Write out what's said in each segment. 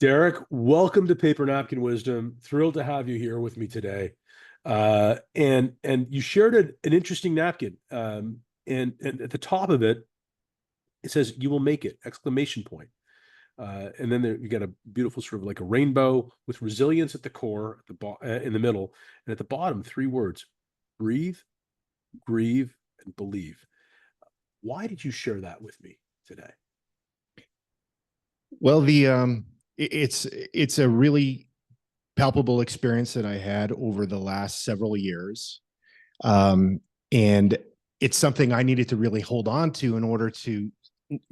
Derek, welcome to Paper Napkin Wisdom. Thrilled to have you here with me today. And you shared an interesting napkin. And at the top of it, it says, "You will make it!" Exclamation point. And then there you got a beautiful sort of like a rainbow with resilience at the core, in the middle, and at the bottom, three words: breathe, grieve, and believe. Why did you share that with me today? Well, it's a really palpable experience that I had over the last several years. Um, and it's something I needed to really hold on to in order to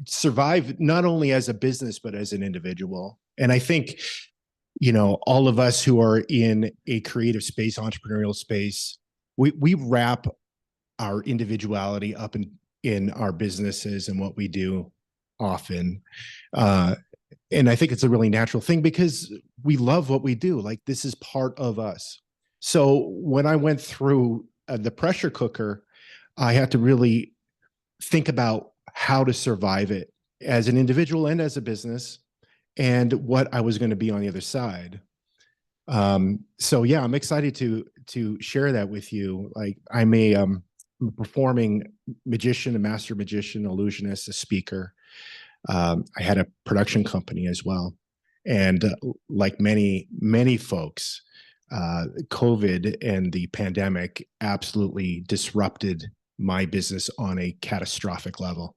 survive, not only as a business, but as an individual. And I think, all of us who are in a creative space, entrepreneurial space, we wrap our individuality up in our businesses and what we do often. Uh, and I think it's a really natural thing because we love what we do. Like, this is part of us. So when I went through the pressure cooker, I had to really think about how to survive it as an individual and as a business, and what I was going to be on the other side. So yeah, I'm excited to share that with you. Like, I'm a performing magician, a master magician, illusionist, a speaker. I had a production company as well. And like many folks, COVID and the pandemic absolutely disrupted my business on a catastrophic level.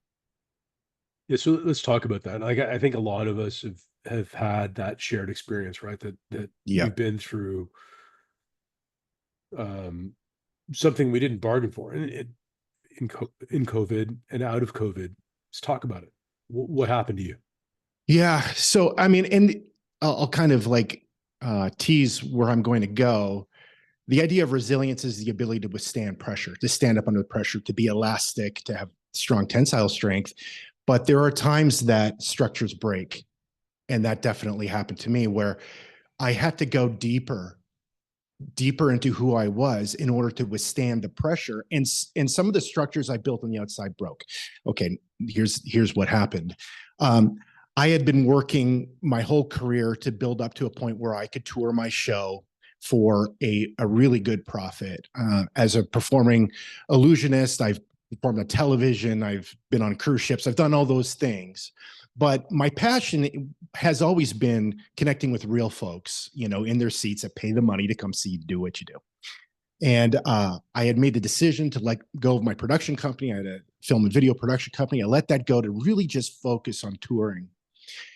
Yeah, so let's talk about that. Like, I think a lot of us have had that shared experience, right? That Yeah. we've been through um, something we didn't bargain for, and in COVID and out of COVID. Let's talk about it. What happened to you? Yeah. So, I mean, and I'll kind of like tease where I'm going to go. The idea of resilience is the ability to withstand pressure, to stand up under pressure, to be elastic, to have strong tensile strength. But there are times that structures break. And that definitely happened to me, where I had to go deeper into who I was in order to withstand the pressure. And some of the structures I built on the outside broke. Okay, here's what happened. Um, I had been working my whole career to build up to a point where I could tour my show for a really good profit. As a performing illusionist, I've performed on television, I've been on cruise ships, I've done all those things. But my passion has always been connecting with real folks, in their seats that pay the money to come see you do what you do. And I had made the decision to let go of my production company. I had a film and video production company. I let that go to really just focus on touring.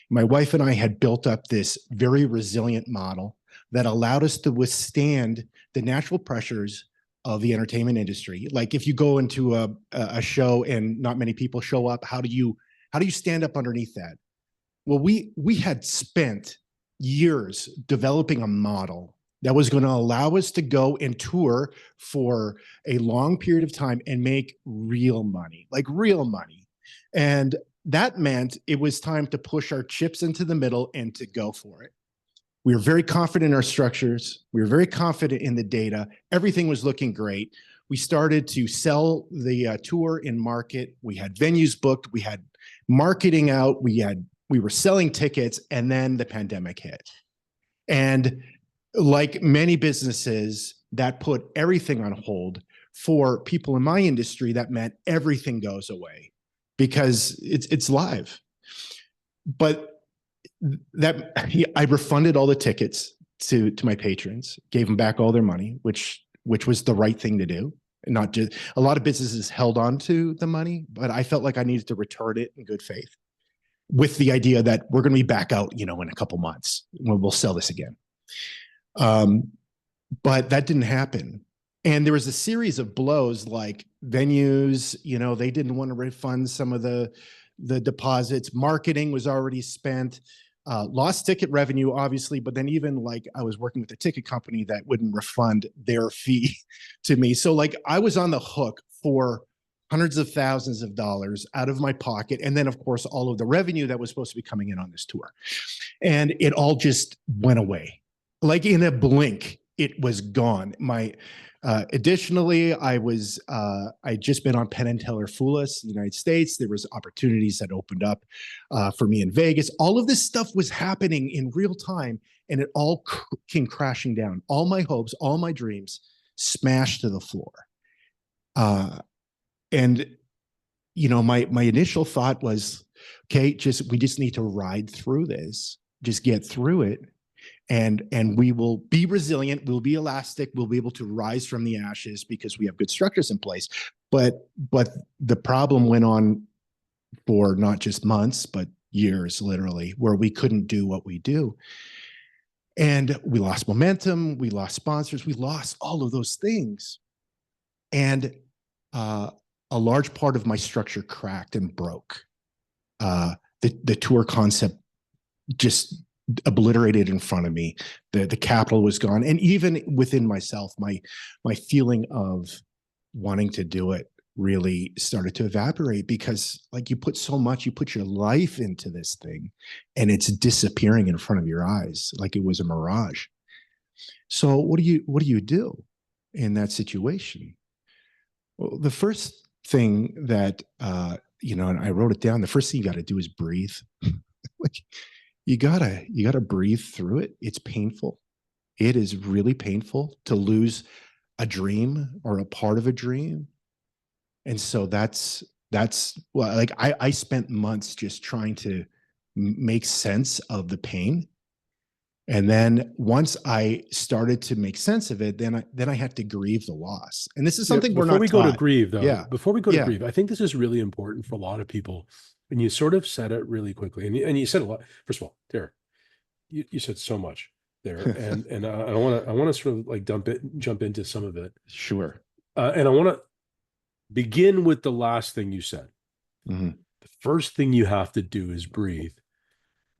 My wife and I had built up this very resilient model that allowed us to withstand the natural pressures of the entertainment industry. Like, if you go into a show and not many people show up, how do you stand up underneath that? Well, we had spent years developing a model that was going to allow us to go and tour for a long period of time and make real money, like real money. And that meant it was time to push our chips into the middle and to go for it. We were very confident in our structures. We were very confident in the data. Everything was looking great. We started to sell the tour in market. We had venues booked. We had marketing out. We were selling tickets, and then the pandemic hit. And like many businesses, that put everything on hold. For people in my industry, that meant everything goes away because it's live. But that I refunded all the tickets to my patrons, gave them back all their money, which was the right thing to do. Not just a lot of businesses held on to the money, but I felt like I needed to return it in good faith, with the idea that we're going to be back out, in a couple months when we'll sell this again. Um, but that didn't happen. And there was a series of blows, like venues, they didn't want to refund some of the deposits. Marketing was already spent. Lost ticket revenue, obviously, but then even like I was working with a ticket company that wouldn't refund their fee to me. So like I was on the hook for hundreds of thousands of dollars out of my pocket. And then, of course, all of the revenue that was supposed to be coming in on this tour. And it all just went away, like in a blink. it was gone. Additionally, I'd just been on Penn and Teller Fool Us in the United States. There was opportunities that opened up for me in Vegas. All of this stuff was happening in real time, and it all came crashing down. All my hopes, all my dreams smashed to the floor. And my initial thought was, okay, we just need to ride through this, just get through it, and we will be resilient, we'll be elastic, we'll be able to rise from the ashes because we have good structures in place. But the problem went on for not just months, but years, literally, where we couldn't do what we do. And we lost momentum, we lost sponsors, we lost all of those things. And a large part of my structure cracked and broke. The tour concept just obliterated in front of me. The capital was gone. And even within myself, my feeling of wanting to do it really started to evaporate, because like you put your life into this thing and it's disappearing in front of your eyes like it was a mirage. So what do you do in that situation? Well, the first thing that, and I wrote it down, the first thing you got to do is breathe. Like, you gotta breathe through it. It's painful. It is really painful to lose a dream or a part of a dream. And so that's well, like I spent months just trying to make sense of the pain. And then once I started to make sense of it, then I had to grieve the loss. And this is something we're not taught. Before we go to grieve, I think this is really important for a lot of people. And you sort of said it really quickly, and you said a lot. First of all, Derek, you said so much there, and I want to sort of like jump into some of it. Sure. And I want to begin with the last thing you said. Mm-hmm. The first thing you have to do is breathe,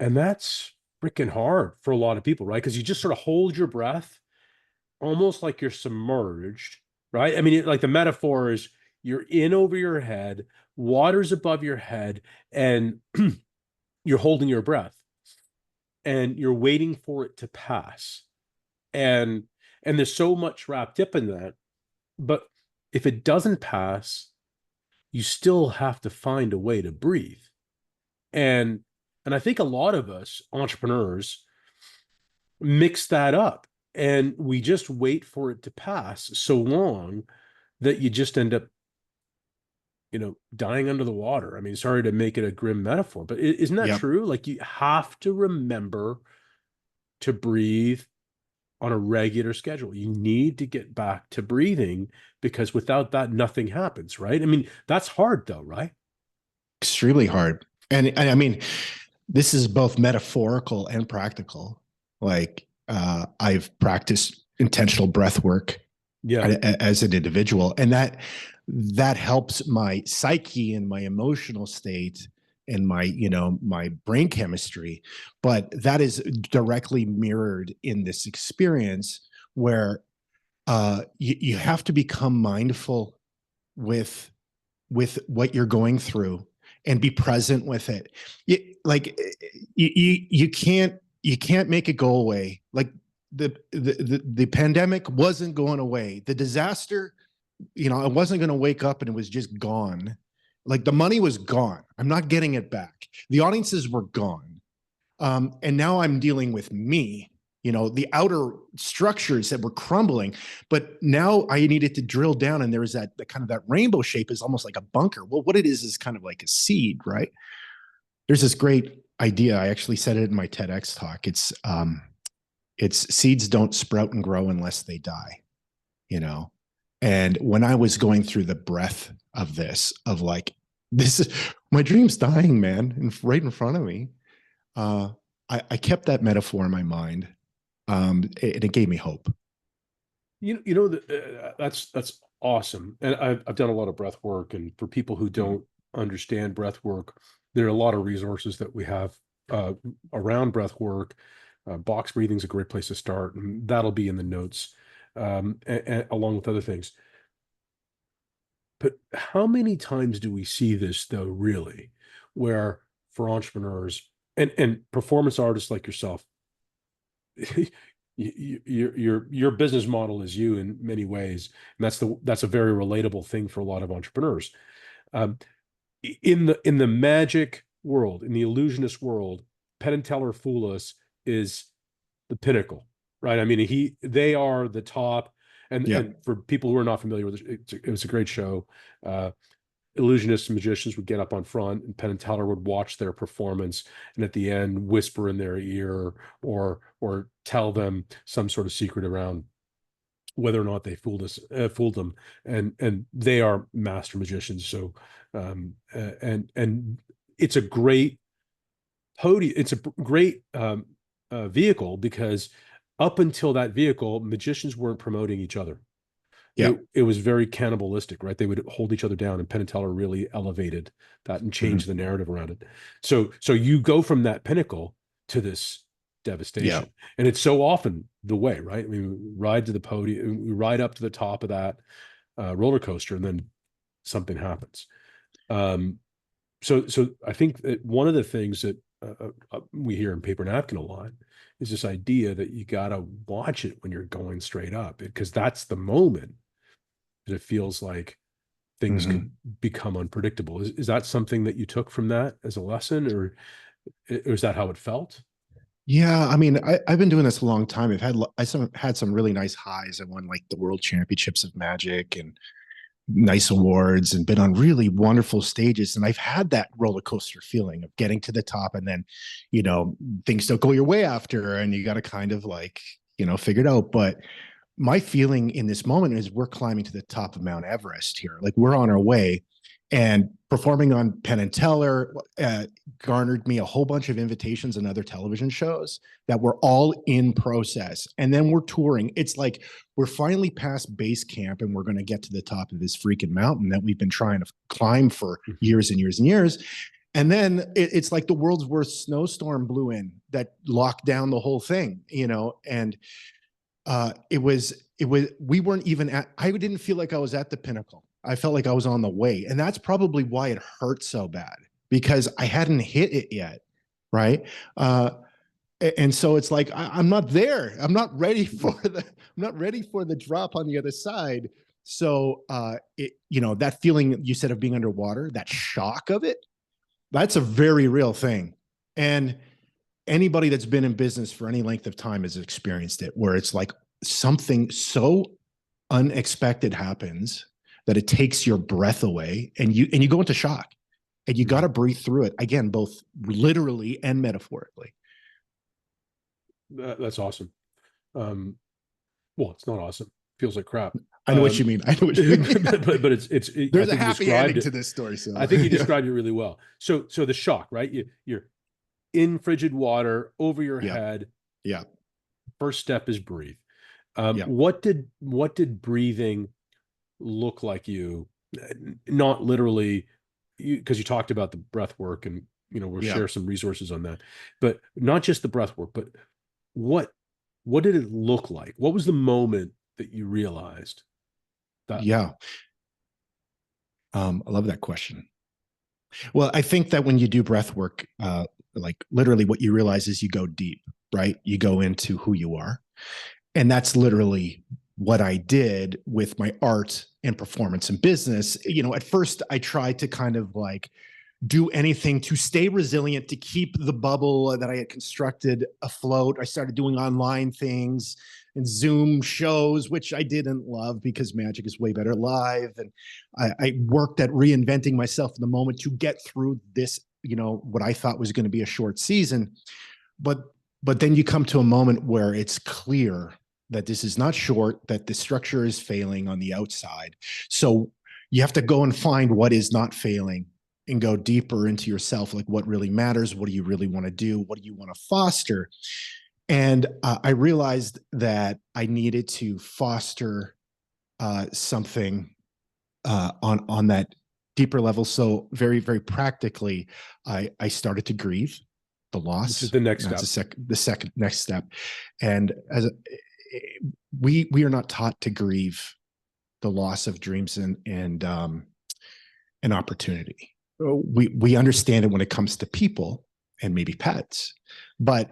and that's freaking hard for a lot of people, right? Because you just sort of hold your breath, almost like you're submerged, right? I mean, like the metaphor is you're in over your head, water's above your head, and you're holding your breath and you're waiting for it to pass. And there's so much wrapped up in that. But if it doesn't pass, you still have to find a way to breathe. And I think a lot of us entrepreneurs mix that up, and we just wait for it to pass so long that you just end up dying under the water. I mean, sorry to make it a grim metaphor, but isn't that true? Like, you have to remember to breathe on a regular schedule. You need to get back to breathing, because without that, nothing happens, right? I mean, that's hard though, right? Extremely hard. And I mean, this is both metaphorical and practical. Like, I've practiced intentional breath work as an individual, and that helps my psyche and my emotional state and my brain chemistry. But that is directly mirrored in this experience where you have to become mindful with what you're going through and be present with it. You can't make it go away. Like the pandemic wasn't going away. The disaster, I wasn't going to wake up and it was just gone. Like, the money was gone. I'm not getting it back. The audiences were gone. And now I'm dealing with me, the outer structures that were crumbling, but now I needed to drill down, and there was that kind of that rainbow shape is almost like a bunker. Well, what it is kind of like a seed, right? There's this great idea. I actually said it in my TEDx talk. It's seeds don't sprout and grow unless they die, And when I was going through the breath of this, of like, this is my dream's dying, man, and right in front of me. I kept that metaphor in my mind. It gave me hope. That's awesome. And I've done a lot of breath work, and for people who don't understand breath work, there are a lot of resources that we have around breath work. Box breathing is a great place to start, and that'll be in the notes, along with other things. But how many times do we see this, though, really, where for entrepreneurs and performance artists like yourself, Your business model is you in many ways, and that's a very relatable thing for a lot of entrepreneurs. Um, in the magic world, in the illusionist world, Penn and Teller Fool Us is the pinnacle, right? I mean, they are the top. Yeah. And for people who are not familiar with it was a great show. Illusionists and magicians would get up on front, and Penn and Teller would watch their performance, and at the end whisper in their ear or tell them some sort of secret around whether or not they fooled them, and they are master magicians. So, and it's a great podium. It's a great vehicle because up until that vehicle, magicians weren't promoting each other. Yeah. It was very cannibalistic, right? They would hold each other down, and Penn and Teller really elevated that and changed Mhm. the narrative around it. So you go from that pinnacle to this Yeah. devastation, and it's so often the way, right? I mean, we ride to the podium, we ride up to the top of that roller coaster, and then something happens. Um, so I think that one of the things that we hear in Paper Napkin a lot is this idea that you got to watch it when you're going straight up, because that's the moment that it feels like things Mhm. could become unpredictable. Is that something that you took from that as a lesson, or is that how it felt? Yeah, I mean, I've been doing this a long time. Had some really nice highs. I won like the World Championships of Magic and nice awards, and been on really wonderful stages. And I've had that roller coaster feeling of getting to the top, and then, things don't go your way after, and you got to kind of like, figure it out. But my feeling in this moment is we're climbing to the top of Mount Everest here. Like we're on our way, and performing on Penn and Teller garnered me a whole bunch of invitations and other television shows that were all in process. And then we're touring. It's like we're finally past base camp, and we're going to get to the top of this freaking mountain that we've been trying to climb for years and years and years. And then it's like the world's worst snowstorm blew in that locked down the whole thing, and we weren't even I didn't feel like I was at the pinnacle. I felt like I was on the way. And that's probably why it hurt so bad, because I hadn't hit it yet. Right. And so it's like, I'm not there. I'm not ready for the drop on the other side. So, that feeling you said of being underwater, that shock of it, that's a very real thing. And anybody that's been in business for any length of time has experienced it, where it's like something so unexpected happens that it takes your breath away, and you go into shock, and you got to breathe through it again, both literally and metaphorically. That's awesome. Well, it's not awesome. Feels like crap. I know what you mean. I know what you mean. But I There's a think you happy described ending it. to this story. So I think you described it really well. So the shock, right? You're in frigid water over your yeah, head. yeah, First step is breathe. yeah, What did breathing look like you? Not literally, because you talked about the breath work, and we'll yeah, share some resources on that. But not just the breath work, but what what did it look like? What was the moment that you realized that? yeah. I love that question. Well, I think that when you do breath work, like literally what you realize is you go deep, right? You go into who you are. And that's literally what I did with my art and performance and business. At first I tried to kind of like do anything to stay resilient, to keep the bubble that I had constructed afloat. I started doing online things and Zoom shows, which I didn't love because magic is way better live. And I worked at reinventing myself in the moment to get through this, what I thought was going to be a short season. But then you come to a moment where it's clear that this is not short, that the structure is failing on the outside. So you have to go and find what is not failing and go deeper into yourself, like what really matters, what do you really want to do, what do you want to foster. And I realized that I needed to foster something on that deeper level. So very, very practically, I started to grieve the Which is loss. the next That's step. the second next step. And we are not taught to grieve the loss of dreams and an opportunity. We understand it when it comes to people and maybe pets, but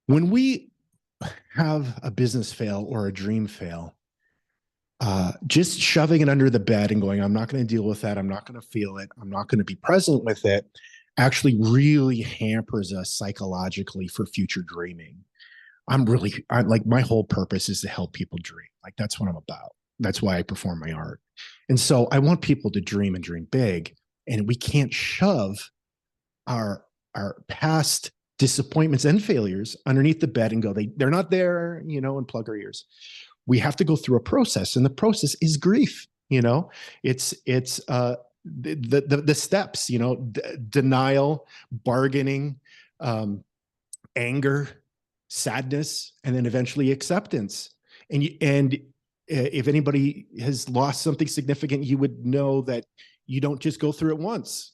when we have a business fail or a dream fail, just shoving it under the bed and going, I'm not going to deal with that. I'm not going to feel it. I'm not going to be present with it, actually really hampers us psychologically for future dreaming. I like, my whole purpose is to help people dream. Like, that's what I'm about. That's why I perform my art. And so I want people to dream and dream big. And we can't shove our past disappointments and failures underneath the bed and go, they're not there, and plug our ears. We have to go through a process, and the process is grief. It's the steps, denial, bargaining, anger, sadness, and then eventually acceptance. And if anybody has lost something significant, you would know that you don't just go through it once.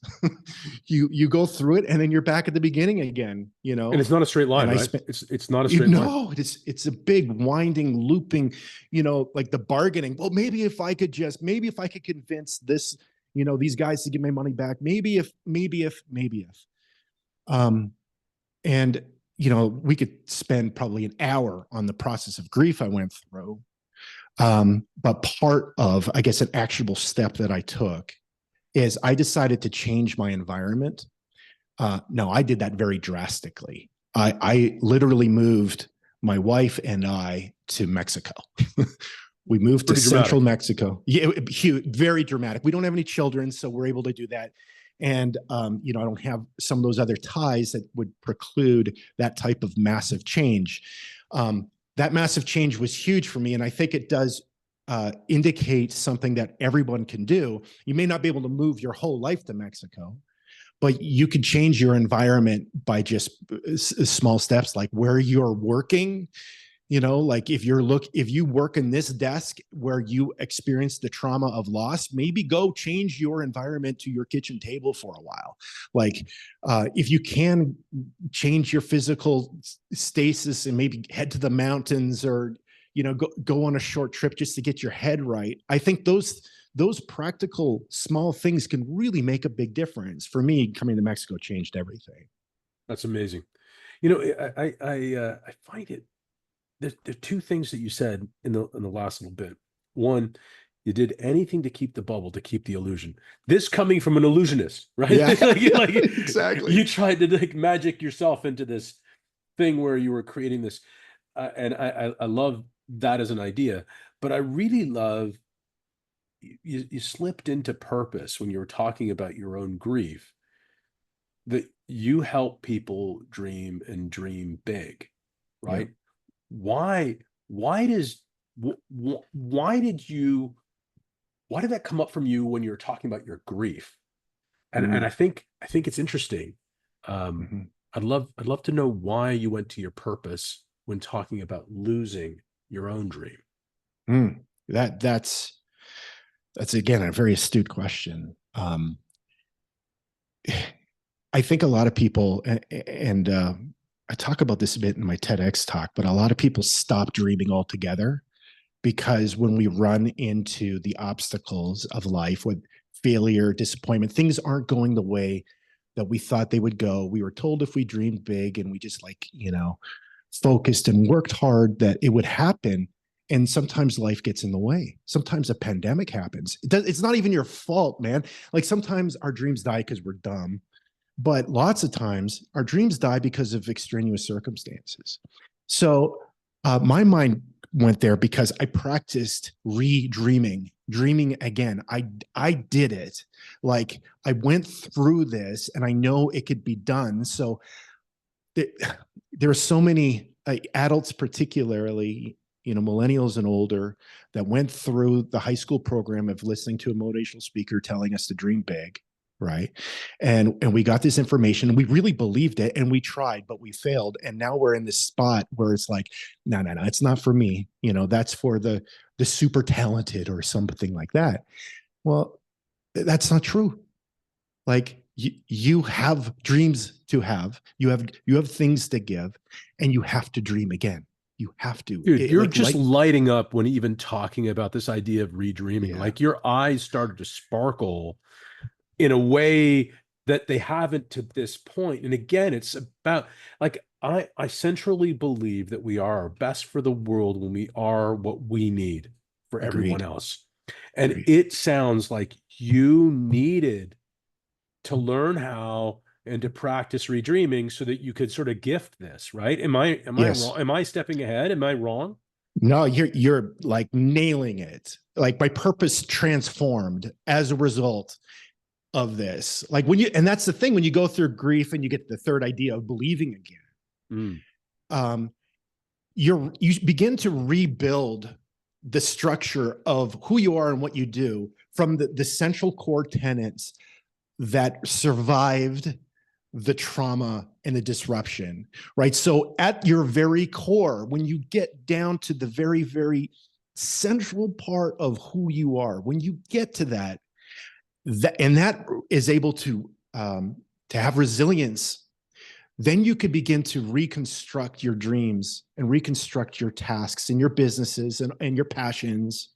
you go through it, and then you're back at the beginning again. And it's not a straight line, right? It's not a straight line. No, it's a big winding, looping. Like the bargaining. Well, maybe if I could convince this, these guys to give my money back. Maybe if. And we could spend probably an hour on the process of grief I went through. But part of, I guess, an actionable step that I took is I decided to change my environment. No, I did that very drastically. I literally moved my wife and I to Mexico. We moved to central Mexico. Yeah, huge, very dramatic. We don't have any children, so we're able to do that. And, I don't have some of those other ties that would preclude that type of massive change. That massive change was huge for me. And I think it does indicate something that everyone can do. You may not be able to move your whole life to Mexico, but you can change your environment by just small steps, like where you're working. Like if you work in this desk where you experience the trauma of loss, maybe go change your environment to your kitchen table for a while. Like if you can change your physical stasis and maybe head to the mountains, or go on a short trip just to get your head right. I think those practical small things can really make a big difference. For me, coming to Mexico changed everything. That's amazing. I find it. There are two things that you said in the last little bit. One, you did anything to keep the bubble, to keep the illusion. This coming from an illusionist, right? Yeah, exactly. You tried to magic yourself into this thing where you were creating this, and I love that as an idea. But I really love you slipped into purpose when you were talking about your own grief. That you help people dream and dream big, right? Yeah. Why did that come up from you when you were talking about your grief? And I think it's interesting. Mm-hmm. I'd love to know why you went to your purpose when talking about losing your own dream. That's again a very astute question. I think a lot of people, and I talk about this a bit in my TEDx talk, but a lot of people stop dreaming altogether, because when we run into the obstacles of life with failure, disappointment, things aren't going the way that we thought they would go. We were told if we dreamed big and we just focused and worked hard that it would happen. And sometimes life gets in the way. Sometimes a pandemic happens. It's not even your fault, man. Like sometimes our dreams die because we're dumb. But lots of times our dreams die because of extraneous circumstances. So my mind went there because I practiced dreaming again. I did it. Like I went through this and I know it could be done. So there are so many adults, particularly, millennials and older, that went through the high school program of listening to a motivational speaker telling us to dream big. Right. And we got this information and we really believed it and we tried, but we failed. And now we're in this spot where it's like, no, it's not for me. That's for the super talented or something like that. Well, that's not true. Like you have dreams to have, you have things to give, and you have to dream again. You have to. Dude, you're just lighting up when even talking about this idea of redreaming. Yeah. Like your eyes started to sparkle in a way that they haven't to this point. And again, it's about like I centrally believe that we are our best for the world when we are what we need for everyone Agreed. else. And Agreed. it sounds like you needed to learn how and to practice redreaming so that you could sort of gift this, right? Am I Yes. wrong? Am I stepping ahead? Am I wrong? No, you're like nailing it. Like my purpose transformed as a result of this. Like when you, and that's the thing, when you go through grief and you get the third idea of believing again, Mm. um, you begin to rebuild the structure of who you are and what you do from the central core tenets that survived the trauma and the disruption, right? So at your very core, when you get down to the very, very central part of who you are, when you get to that, and that is able to have resilience, then you could begin to reconstruct your dreams and reconstruct your tasks and your businesses and your passions,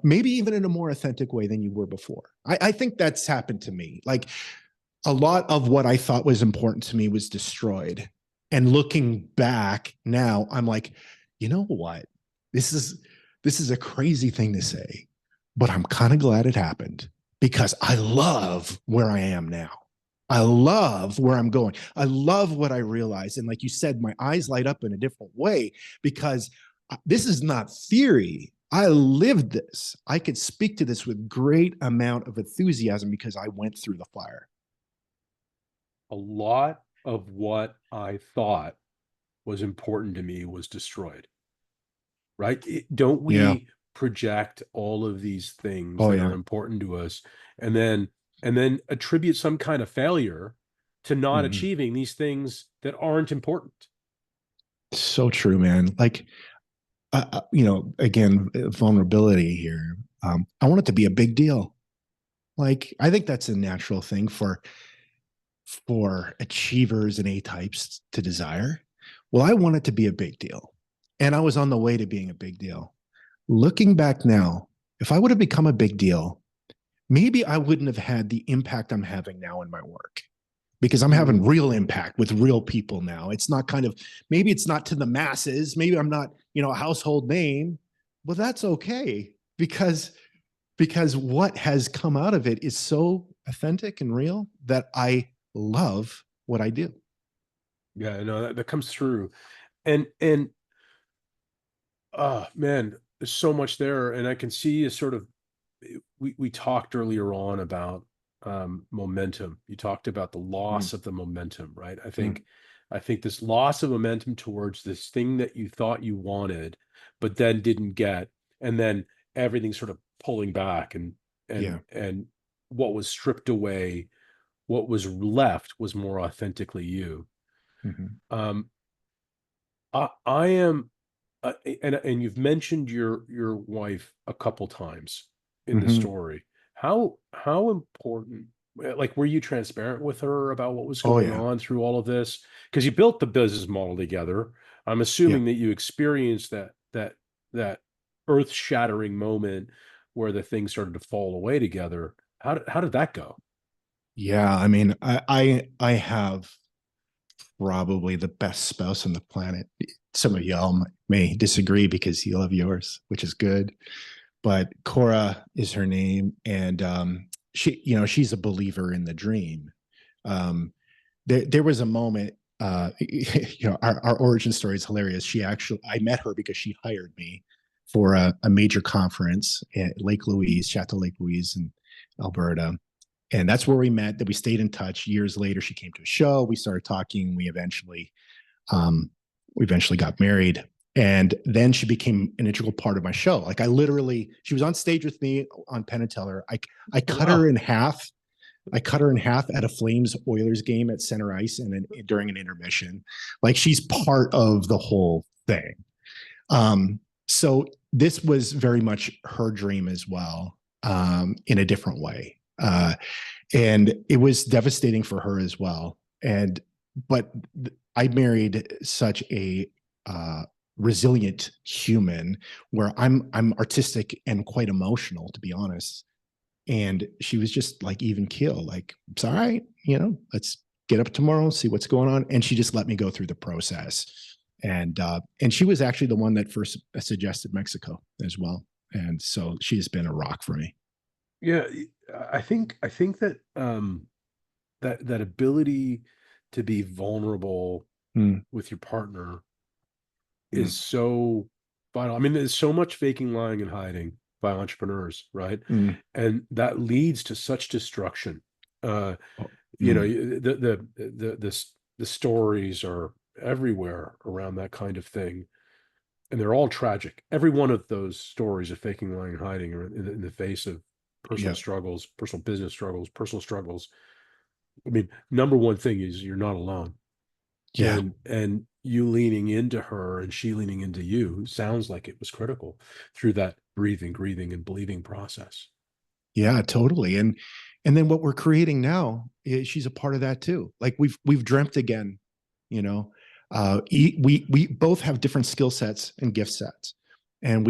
maybe even in a more authentic way than you were before. I think that's happened to me. Like a lot of what I thought was important to me was destroyed. And looking back now, I'm like, you know what? This is a crazy thing to say, but I'm kind of glad it happened because I love where I am now. I love where I'm going. I love what I realize. And like you said, my eyes light up in a different way because this is not theory. I lived this. I could speak to this with great amount of enthusiasm because I went through the fire. A lot of what I thought was important to me was destroyed, right? Don't Yeah. we project all of these things Oh that are yeah. important to us and then attribute some kind of failure to not Mhm. achieving these things that aren't important? So true, man. Like, again, vulnerability here. I want it to be a big deal. Like, I think that's a natural thing for achievers and A types to desire. Well, I want it to be a big deal. And I was on the way to being a big deal. Looking back now, if I would have become a big deal, maybe I wouldn't have had the impact I'm having now in my work because I'm having Mm. real impact with real people now. It's not kind of, maybe it's not to the masses. Maybe I'm not, a household name. Well, that's okay because what has come out of it is so authentic and real that I love what I do. Yeah, no, that comes through. And man, there's so much there. And I can see a sort of we talked earlier on about momentum. You talked about the Mm, loss of the momentum, right? mm, I think this loss of momentum towards this thing that you thought you wanted, but then didn't get, and then everything sort of pulling back yeah. and what was stripped away, what was left was more authentically you. Mhm, Um, I am, and you've mentioned your wife a couple times in the mhm. story. How important? Like, were you transparent with her about what was Oh going yeah. on through all of this? Because you built the business model together. I'm Yeah. assuming that you experienced that earth-shattering moment where the things started to fall away together. How did that go? Yeah. I mean, I have probably the best spouse on the planet. Some of y'all may disagree because you love yours, which is good. But Cora is her name, and she's a believer in the dream. Um, there was a moment. Our origin story is hilarious. I met her because she hired me for a major conference at Lake Louise, Chateau Lake Louise in Alberta, and that's where we met. That we stayed in touch. Years later, she came to a show. We started talking. Um, we eventually got married, and then she became an integral part of my show. Like she was on stage with me on Penn and Teller. I cut her Wow. in half. I cut her in half at a Flames Oilers game at center ice and then during an intermission. Like she's part of the whole thing. So this was very much her dream as well, in a different way. And it was devastating for her as well. But I married such a resilient human where I'm artistic and quite emotional, to be honest. And she was just like even keel, like, it's all right, let's get up tomorrow, see what's going on. And she just let me go through the process. And she was actually the one that first suggested Mexico as well. And so she's been a rock for me. Yeah, I think that that ability to be vulnerable Mm, with your partner mm, is so vital. I mean, there's so much faking, lying, and hiding by entrepreneurs, right? mm, And that leads to such destruction. Uh, oh, you know, mm. the stories are everywhere around that kind of thing, and they're all tragic. Every one of those stories of faking, lying, and hiding are in the face of personal Yeah, struggles, personal business struggles, personal struggles. I mean, number one thing is you're not alone, yeah, and you leaning into her and she leaning into you sounds like it was critical through that breathing, grieving, and believing process. yeah, totally. And then what we're creating now is she's a part of that too. Like we've dreamt again, you know. We both have different skill sets and gift sets, and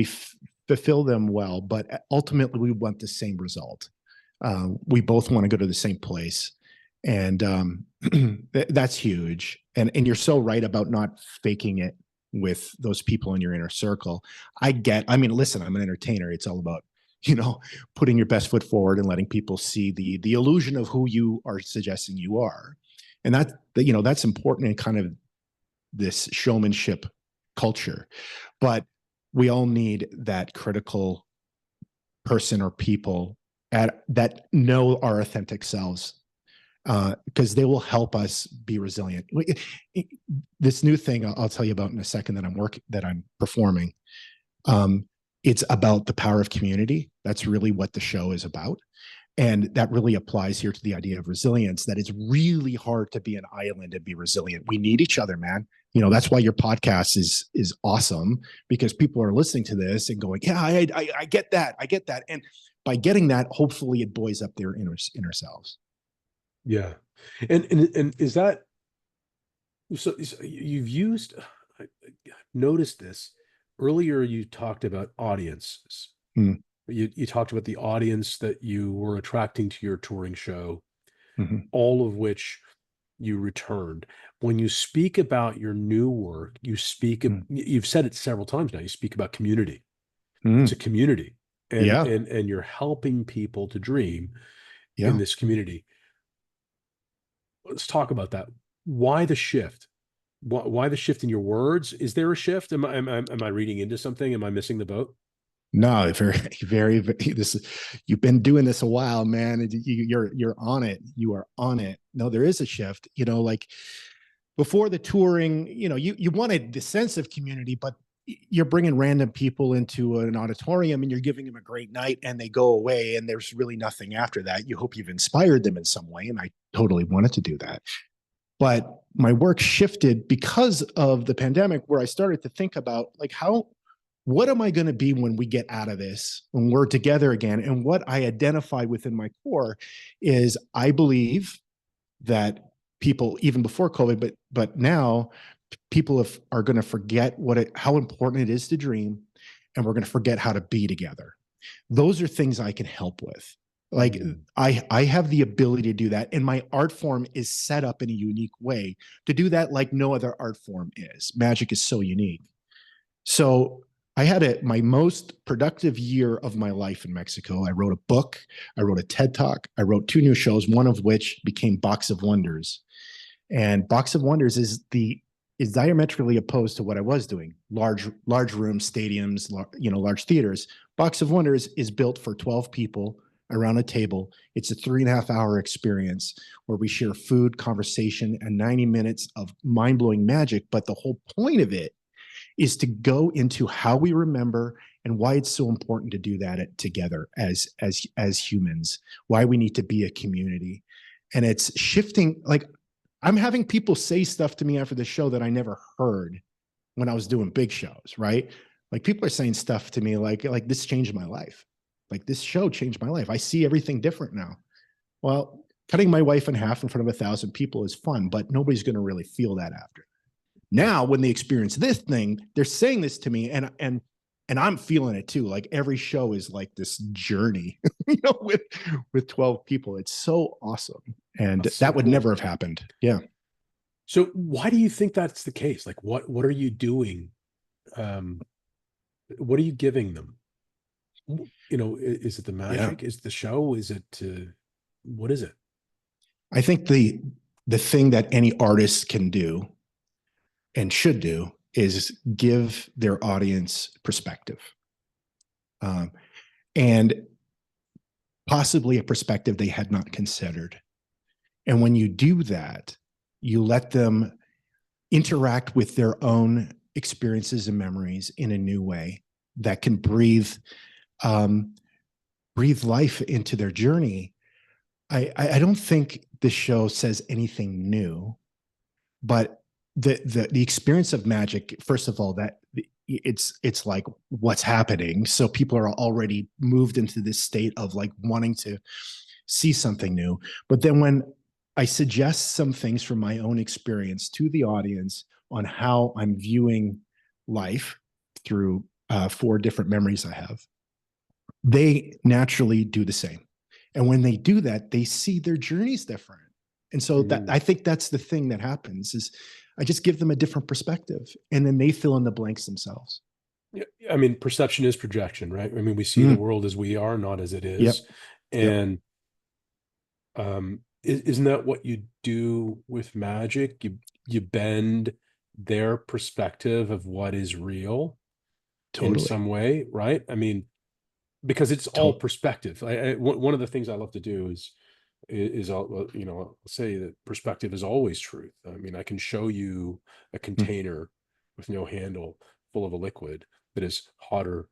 fulfill them well. But ultimately, we want the same result. We both want to go to the same place, and that's huge. And you're so right about not faking it with those people in your inner circle. I mean, listen, I'm an entertainer. It's all about, you know, putting your best foot forward and letting people see the illusion of who you are suggesting you are. And that's important in kind of this showmanship culture. But we all need that critical person or people that know our authentic selves, because they will help us be resilient. This new thing I'll tell you about in a second that I'm performing. Um, it's about the power of community. That's really what the show is about. And that really applies here to the idea of resilience, that it's really hard to be an island and be resilient. We need each other, man. That's why your podcast is awesome, because people are listening to this and going, yeah, I get that. I get that. And by getting that, hopefully it buoys up their inner selves. Yeah. And is that so you've used, I noticed this earlier, you talked about audiences. Mm, You talked about the audience that you were attracting to your touring show, mhm, all of which you returned. When you speak about your new work, mm, you've said it several times now, you speak about community. It's a mm. community, and Yeah, and you're helping people to dream in yeah. this community. Let's talk about that. Why the shift? Why the shift in your words? Is there a shift? Am I reading into something? Am I missing the boat? No, very, very. You've been doing this a while, man. You're on it. You are on it. No, there is a shift. Like before the touring, you wanted the sense of community, but you're bringing random people into an auditorium and you're giving them a great night, and they go away, and there's really nothing after that. You hope you've inspired them in some way, and I totally wanted to do that. But my work shifted because of the pandemic, where I started to think about, like, what am I going to be when we get out of this, when we're together again? And what I identified within my core is, I believe that people, even before COVID, but now, people are going to forget how important it is to dream, and we're going to forget how to be together. Those are things I can help with. Like, Mm. I have the ability to do that, and my art form is set up in a unique way to do that, like no other art form is. Magic is so unique. So I had my most productive year of my life in Mexico. I wrote a book, I wrote a TED Talk, I wrote 2 new shows, one of which became Box of Wonders. And Box of Wonders is diametrically opposed to what I was doing. Large rooms, stadiums, large theaters. Box of Wonders is built for 12 people around a table. It's a 3.5 hour experience where we share food, conversation, and 90 minutes of mind-blowing magic. But the whole point of it is to go into how we remember and why it's so important to do that together as humans, why we need to be a community. And it's shifting. Like, I'm having people say stuff to me after the show that I never heard when I was doing big shows, right? Like, people are saying stuff to me like this changed my life. Like, this show changed my life. I see everything different now. Well, cutting my wife in half in front of 1,000 people is fun, but nobody's going to really feel that after. Yeah. Now, when they experience this thing, they're saying this to me, and and I'm feeling it too. Like every show is like this journey, with 12 people. It's so awesome. And That's so that would cool. never have happened. Yeah. So why do you think that's the case? Like what are you doing? Um, what are you giving them? Is it the Yeah. magic? Is it the show? What is it? I think the thing that any artist can do and should do is give their audience perspective, um, and possibly a perspective they had not considered. And when you do that, you let them interact with their own experiences and memories in a new way that can um, breathe life into their journey. I don't think the show says anything new, but the experience of magic, first of all, that it's like what's happening. So people are already moved into this state of like wanting to see something new. But then when I suggest some things from my own experience to the audience on how I'm viewing life through 4 different memories I have, they naturally do the same. And when they do that, they see their journeys different. And so that Mhm. I think that's the thing that happens is I just give them a different perspective and then they fill in the blanks themselves. Yeah, I mean, perception is projection, right? I mean, we see the Mm, world as we are, not as it is. yep. Yep. And isn't that what you do with magic? You bend their perspective of what is real in Totally. some way, right? I mean, because it's all To- perspective. One of the things I love to do is I'll say that perspective is always truth. I mean, I can show you a mm, container with no handle full of a liquid that is hotter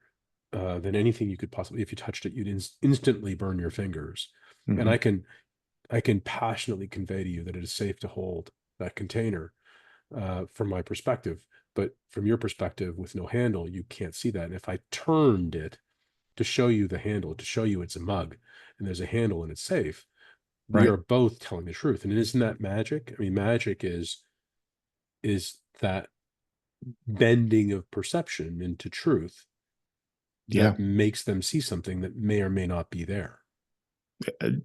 than anything you could possibly, if you touched it, you'd instantly burn your fingers. And mhm. I can passionately convey to you that it is safe to hold that container from my perspective. But from your perspective, with no handle, you can't see that. And if I turned it to show you the handle, to show you it's a mug and there's a handle and it's safe, we Right. are both telling the truth. And isn't that magic? I mean, magic is that bending of perception into truth Yeah. that makes them see something that may or may not be there.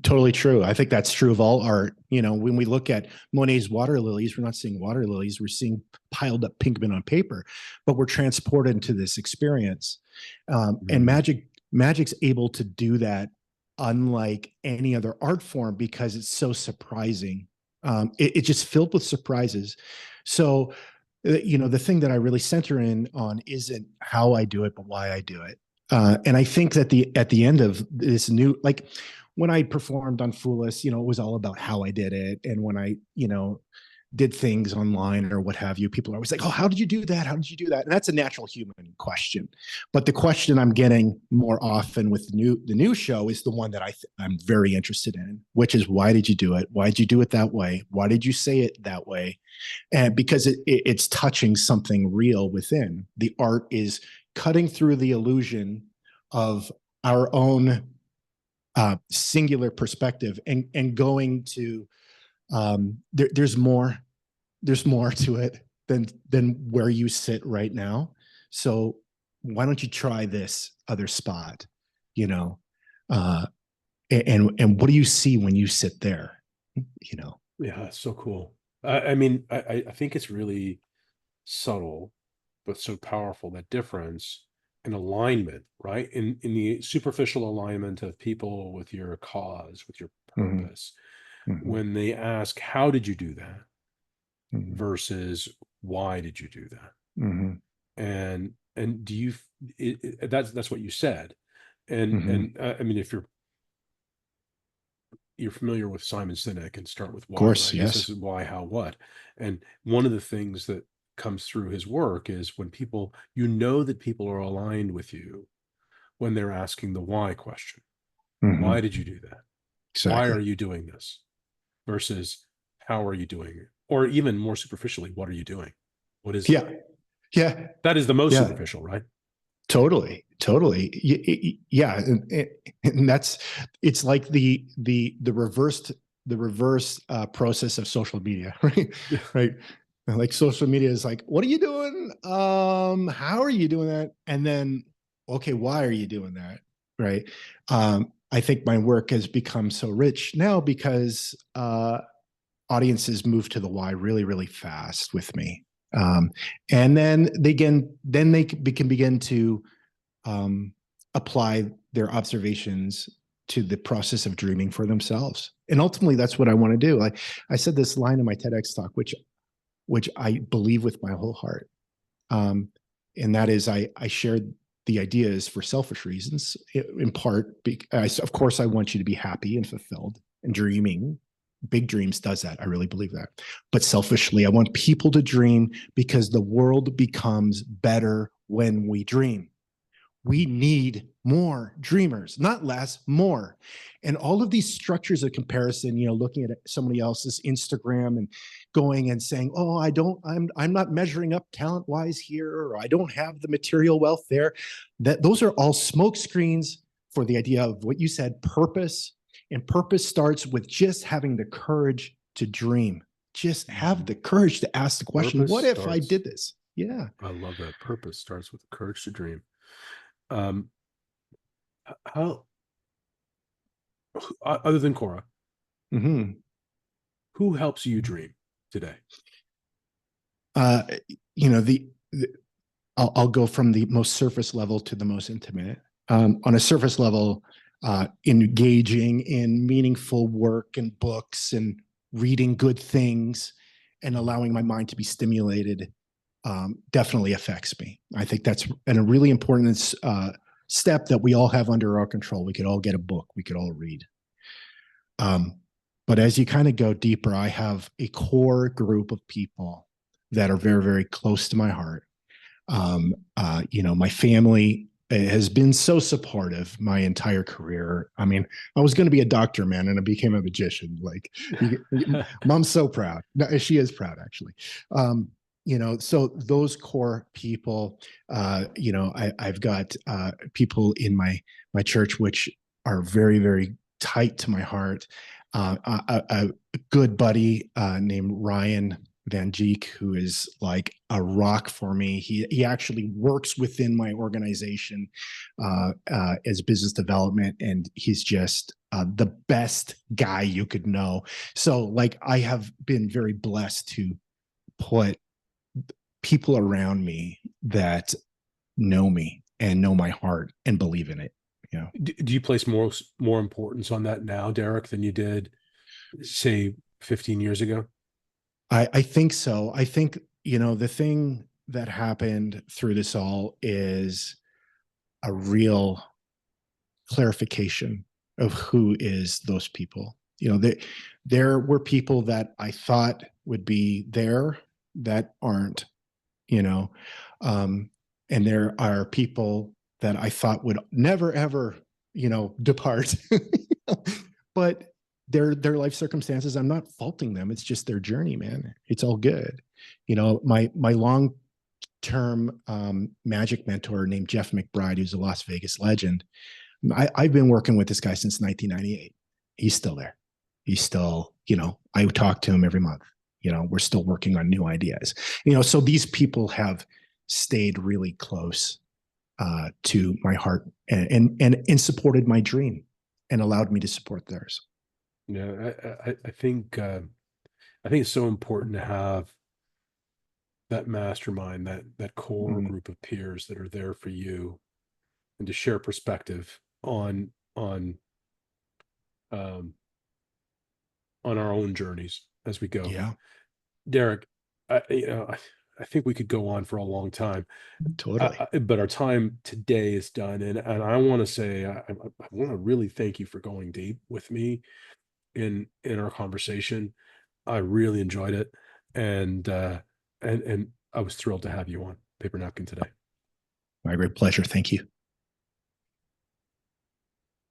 Totally true. I think that's true of all art. When we look at Monet's water lilies, we're not seeing water lilies, we're seeing piled up pigment on paper, but we're transported into this experience. And Mm. magic's able to do that unlike any other art form because it's so surprising. It's just filled with surprises. So, the thing that I really center in on isn't how I do it, but why I do it. And I think that at the end of this new, like when I performed on Foolus, it was all about how I did it. And when I, did things online or what have you, people are always like, "Oh, how did you do that? How did you do that?" And that's a natural human question. But the question I'm getting more often with the new show is the one that I'm very interested in, which is why did you do it? Why did you do it that way? Why did you say it that way? And because it's touching something real within. The art is cutting through the illusion of our own singular perspective and going to there's more to it than where you sit right now. So why don't you try this other spot? You know, uh, and what do you see when you sit there? You know, Yeah, it's so cool. I mean, I think it's really subtle, but so powerful, that difference in alignment, right? In the superficial alignment of people with your cause, with your mm-hmm, purpose, mm-hmm, when they ask, how did you do that? mm-hmm, Versus why did you do that? mm-hmm, And do you that's what you said. mm-hmm. I mean, if you're familiar with Simon Sinek and start with Of why, course, right? He yes. says why, how, what. And one of the things that comes through his work is when people, that people are aligned with you when they're asking the why question. Why Mm-hmm. did you do that? Why are Exactly. you doing this? Versus how are you doing it? Or even more superficially, what are you doing? What is it? Yeah, yeah, That is the most yeah. superficial, right? Totally, totally. Yeah, and that's it's like the reverse process of social media, right? Yeah. Right. Like social media is like, what are you doing? How are you doing that? And then okay, why are you doing that? Right. I think my work has become so rich now because audiences move to the why really, really fast with me. And then can begin to um, apply their observations to the process of dreaming for themselves. And ultimately, that's what I want to do. I said this line in my TEDx talk, which I believe with my whole heart. Um, and that is, I shared the ideas for selfish reasons, in part, because, of course, I want you to be happy and fulfilled, and dreaming big dreams does that. I really believe that. But selfishly, I want people to dream because the world becomes better when we dream. We need more dreamers, not less, more. And all of these structures of comparison, looking at somebody else's Instagram and going and saying, oh, I'm not measuring up talent wise here, or I don't have the material wealth there. Those are all smoke screens for the idea of what you said, purpose. And purpose starts with just having the courage to dream. Just have the courage to ask the question, what if I did this? Yeah. I love that. Purpose starts with the courage to dream. Um, how, other than Cora, who helps you dream today? Uh, you know, I'll go from the most surface level to the most intimate. On a surface level, engaging in meaningful work and books and reading good things and allowing my mind to be stimulated definitely affects me. I think that's a really important step that we all have under our control. We could all get a book, we could all read. But as you kind of go deeper, I have a core group of people that are very, very close to my heart. My family has been so supportive my entire career. I mean, I was going to be a doctor, man, and I became a magician. Like, mom's so proud. No, she is proud, actually. So those core people, I've got people in my church which are very, very tight to my heart. A good buddy named Ryan Van Geek, who is like a rock for me. He actually works within my organization as business development, and he's just the best guy you could know. So, like, I have been very blessed to put people around me that know me and know my heart and believe in it. Do you place more importance on that now, Derek, than you did, say, 15 years ago? I think so. I think, the thing that happened through this all is a real clarification of who is those people. There were people that I thought would be there that aren't, you know, and there are people that I thought would never, ever, depart. But their life circumstances, I'm not faulting them. It's just their journey, man. It's all good. My long term magic mentor named Jeff McBride, who's a Las Vegas legend. I've been working with this guy since 1998. He's still there. He's still, I talk to him every month. We're still working on new ideas. So these people have stayed really close to my heart and supported my dream and allowed me to support theirs. Yeah, I think it's so important to have that mastermind, that core group of peers that are there for you, and to share perspective on um, on our own journeys as we go. Yeah, Derek, I think we could go on for a long time, totally. but our time today is done, and I want to say I want to really thank you for going deep with me in our conversation. I really enjoyed it, and and I was thrilled to have you on Paper Napkin today. My great pleasure. Thank you.